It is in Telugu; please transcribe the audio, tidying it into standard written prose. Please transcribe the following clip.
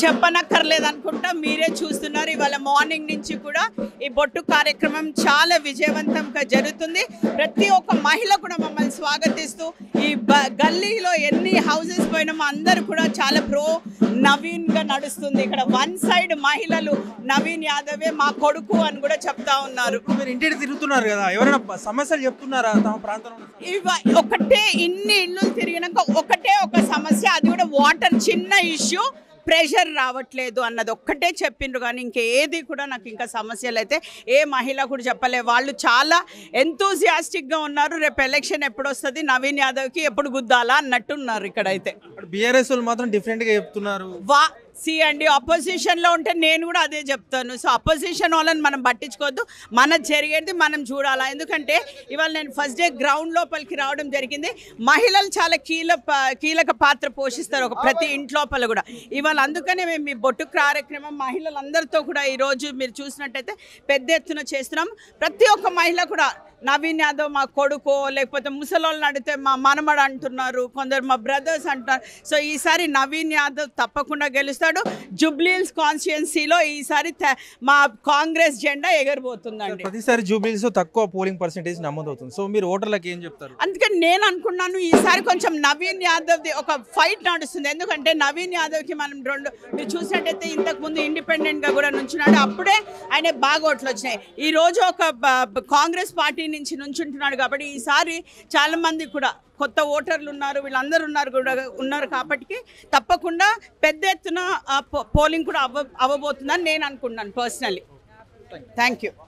చెప్పనక్కర్లేదు అనుకుంటా, మీరే చూస్తున్నారు. ఇవాళ మార్నింగ్ నుంచి కూడా ఈ బొట్టు కార్యక్రమం చాలా విజయవంతంగా జరుగుతుంది. ప్రతి ఒక్క మహిళ కూడా మమ్మల్ని స్వాగతిస్తూ ఈ గల్లీలో ఎన్ని హౌసెస్ పోయినామో అందరూ కూడా చాలా ప్రో నవీన్గా నడుస్తుంది. ఇక్కడ వన్ సైడ్ మహిళలు నవీన్ యాదవే మా కొడుకు అని కూడా చెప్తా ఉన్నారు. మీరు ఇంటికి తిరుగుతున్నారు కదా, ఎవరైనా సమస్యలు చెప్తున్నారా తమ ప్రాంతంలో? ఒకటే ఇన్ని ఇళ్ళు తిరిగినాక ఒకటే ఒక సమస్య, అది కూడా వాటర్ చిన్న ఇష్యూ, ప్రెషర్ రావట్లేదు అన్నది ఒక్కటే చెప్పిండ్రు. కానీ ఇంకేది కూడా నాకు ఇంకా సమస్యలు అయితే ఏ మహిళ కూడా చెప్పలే. వాళ్ళు చాలా ఎంతూజియాస్టిక్గా ఉన్నారు. రేపు ఎలక్షన్ ఎప్పుడు వస్తుంది, నవీన్ యాదవ్కి ఎప్పుడు గుద్దాలా అన్నట్టున్నారు. ఇక్కడైతే బీఆర్ఎస్ వాళ్ళు మాత్రం డిఫరెంట్గా చెప్తున్నారు. అండి, అపోజిషన్లో ఉంటే నేను కూడా అదే చెప్తాను. సో అపోజిషన్ వాళ్ళని మనం పట్టించుకోవద్దు, మన జరిగేది మనం చూడాలా. ఎందుకంటే ఇవాళ నేను ఫస్ట్ డే గ్రౌండ్ లోపలికి రావడం జరిగింది. మహిళలు చాలా కీలక పాత్ర పోషిస్తారు ఒక ప్రతి ఇంట్లోపల కూడా. ఇవాళ అందుకనే మేము ఈ బొట్టు కార్యక్రమం మహిళలందరితో కూడా ఈరోజు మీరు చూసినట్టయితే పెద్ద ఎత్తున చేస్తున్నాం. ప్రతి ఒక్క మహిళ కూడా నవీన్ యాదవ్ మా కొడుకో, లేకపోతే ముసలోళ్ళని అడిగితే మా మనమడు అంటున్నారు, కొందరు మా బ్రదర్స్ అంటున్నారు. సో ఈసారి నవీన్ యాదవ్ తప్పకుండా గెలుస్తాడు. జూబ్లీహిల్స్ కాన్స్టిట్యుయెన్సీలో ఈసారి మా కాంగ్రెస్ జెండా ఎగరబోతుందండి. ప్రతిసారి జూబ్లీహిల్స్ తక్కువ పోలింగ్ పర్సెంటేజ్ నమోదవుతుంది. సో మీరు ఓటర్లకు ఏం చెప్తారు? అందుకని నేను అనుకున్నాను ఈసారి కొంచెం నవీన్ యాదవ్ది ఒక ఫైట్ నడుస్తుంది. ఎందుకంటే నవీన్ యాదవ్కి మనం మీరు చూసినట్టయితే ఇంతకుముందు ఇండిపెండెంట్గా కూడా నుంచున్నాడు, అప్పుడే ఆయన బాగా ఓట్లు వచ్చినాయి. ఈరోజు ఒక కాంగ్రెస్ పార్టీ నుంచి నుంచుంటున్నాడు. కాబట్టి ఈసారి చాలా మంది కూడా కొత్త ఓటర్లు ఉన్నారు, వీళ్ళందరూ ఉన్నారు కాబట్టి తప్పకుండా పెద్ద ఎత్తున పోలింగ్ కూడా అవ్వబోతుందని నేను అనుకున్నాను పర్సనలీ. Thank you.